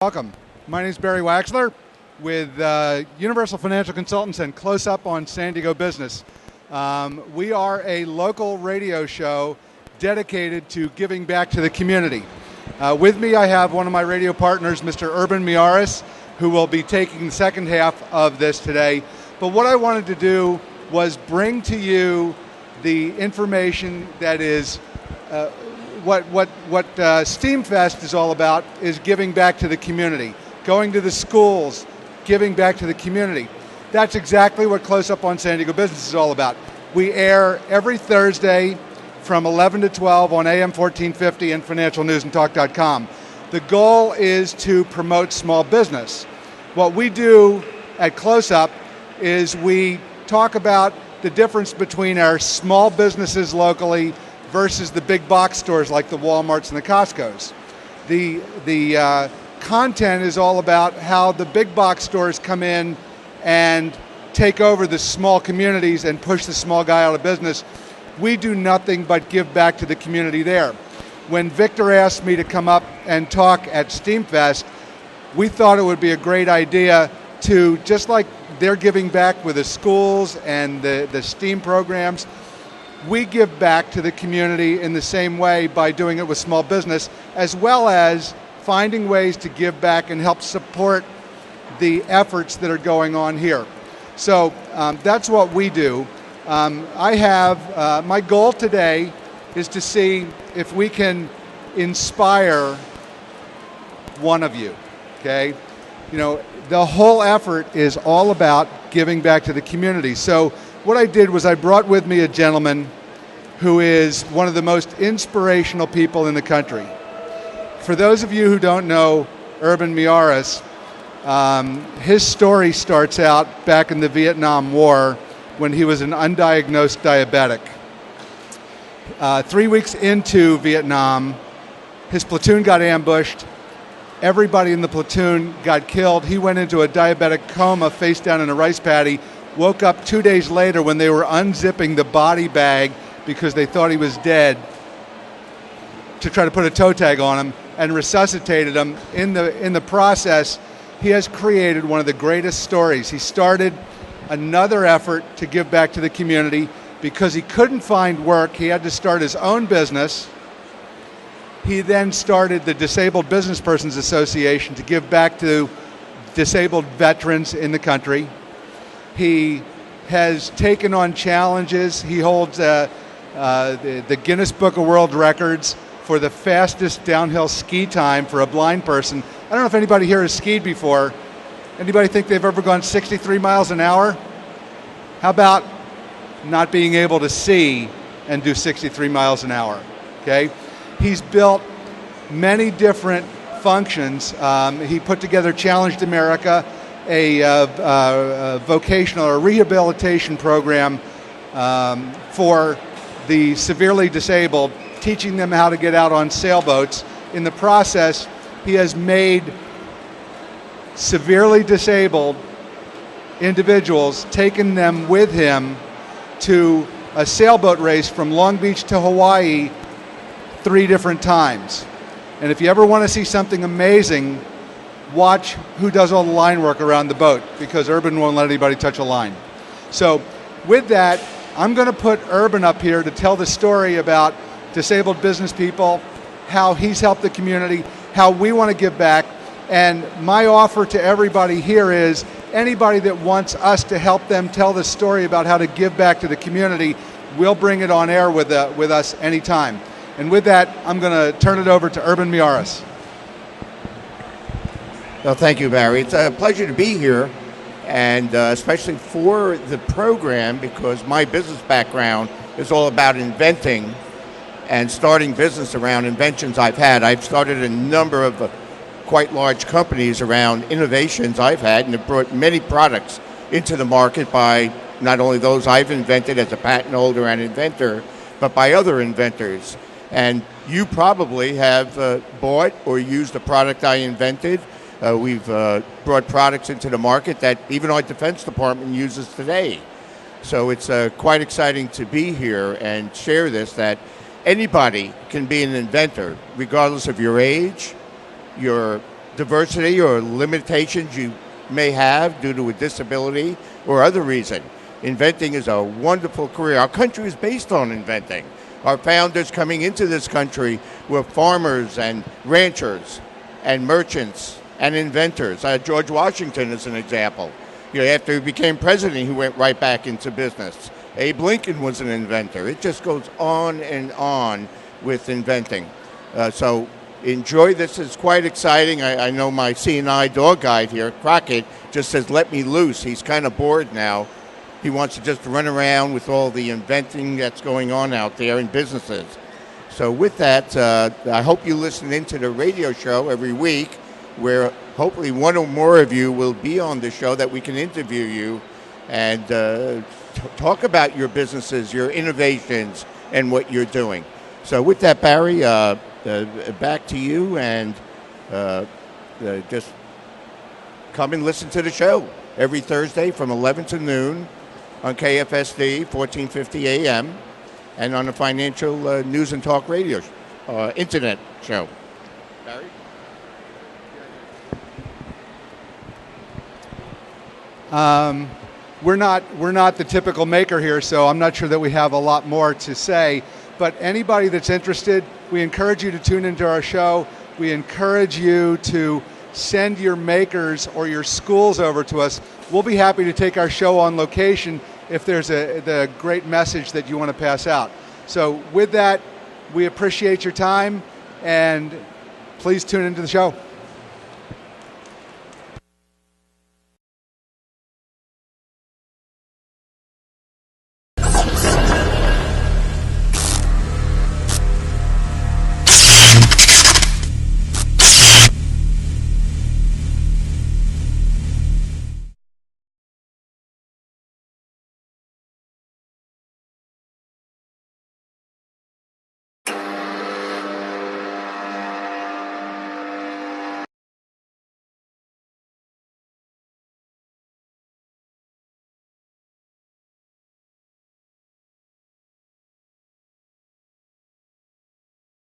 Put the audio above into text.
Welcome. My name is Barry Waxler with Universal Financial Consultants and Close Up on San Diego Business. We are a local radio show dedicated to giving back to the community. With me I have one of my radio partners, Mr. Urban Miyares, who will be taking the second half of this today. But what I wanted to do was bring to you the information that is what STEAMfest is all about, is giving back to the community, going to the schools, giving back to the community. That's exactly what Close Up on San Diego Business is all about. We air every Thursday from 11 to 12 on AM 1450 and financialnewsandtalk.com. The goal is to promote small business. What we do at Close Up is we talk about the difference between our small businesses locally versus the big box stores like the Walmarts and the Costcos. The content is all about how the big box stores come in and take over the small communities and push the small guy out of business. We do nothing but give back to the community there. When Victor asked me to come up and talk at STEAMfest, we thought it would be a great idea to, just like they're giving back with the schools and the STEAM programs, we give back to the community in the same way by doing it with small business, as well as finding ways to give back and help support the efforts that are going on here. So that's what we do. My goal today is to see if we can inspire one of you, okay? You know, the whole effort is all about giving back to the community. So what I did was I brought with me a gentleman who is one of the most inspirational people in the country. For those of you who don't know Urban Miyares, his story starts out back in the Vietnam War when he was an undiagnosed diabetic. 3 weeks into Vietnam, his platoon got ambushed. Everybody in the platoon got killed. He went into a diabetic coma face down in a rice paddy, woke up 2 days later when they were unzipping the body bag because they thought he was dead to try to put a toe tag on him, and resuscitated him. In the process, he has created one of the greatest stories. He started another effort to give back to the community because he couldn't find work. He had to start his own business. He then started the Disabled Business Persons Association to give back to disabled veterans in the country. He has taken on challenges. He holds the Guinness Book of World Records for the fastest downhill ski time for a blind person. I don't know if anybody here has skied before. Anybody think they've ever gone 63 miles an hour? How about not being able to see and do 63 miles an hour? Okay. He's built many different functions. He put together Challenged America, a vocational or rehabilitation program for the severely disabled, teaching them how to get out on sailboats. In the process, he has made severely disabled individuals, taken them with him to a sailboat race from Long Beach to Hawaii 3 different times. And if you ever want to see something amazing, watch who does all the line work around the boat, because Urban won't let anybody touch a line. So with that, I'm going to put Urban up here to tell the story about disabled business people, how he's helped the community, how we want to give back. And my offer to everybody here is anybody that wants us to help them tell the story about how to give back to the community, we'll bring it on air with us anytime. And with that, I'm going to turn it over to Urban Miyares. Well, thank you, Barry. It's a pleasure to be here, and especially for the program, because my business background is all about inventing and starting business around inventions I've had. I've started a number of quite large companies around innovations I've had, and have brought many products into the market by not only those I've invented as a patent holder and inventor, but by other inventors. And you probably have bought or used a product I invented. We've brought products into the market that even our Defense Department uses today. So it's quite exciting to be here and share this, that anybody can be an inventor, regardless of your age, your diversity or limitations you may have due to a disability or other reason. Inventing is a wonderful career. Our country is based on inventing. Our founders coming into this country were farmers and ranchers and merchants and inventors. George Washington is an example. After he became president, he went right back into business. Abe Lincoln was an inventor. It just goes on and on with inventing. So enjoy this. It's quite exciting. I know my C&I dog guide here, Crockett, just says, let me loose. He's kind of bored now. He wants to just run around with all the inventing that's going on out there in businesses. So with that, I hope you listen into the radio show every week, where hopefully one or more of you will be on the show that we can interview you and talk about your businesses, your innovations, and what you're doing. So with that, Barry, back to you, and just come and listen to the show every Thursday from 11 to noon on KFSD, 1450 AM, and on the Financial News and Talk Radio internet show. Barry? We're not the typical maker here, so I'm not sure that we have a lot more to say. But anybody that's interested, we encourage you to tune into our show. We encourage you to send your makers or your schools over to us. We'll be happy to take our show on location if there's the great message that you want to pass out. So with that, we appreciate your time, and please tune into the show.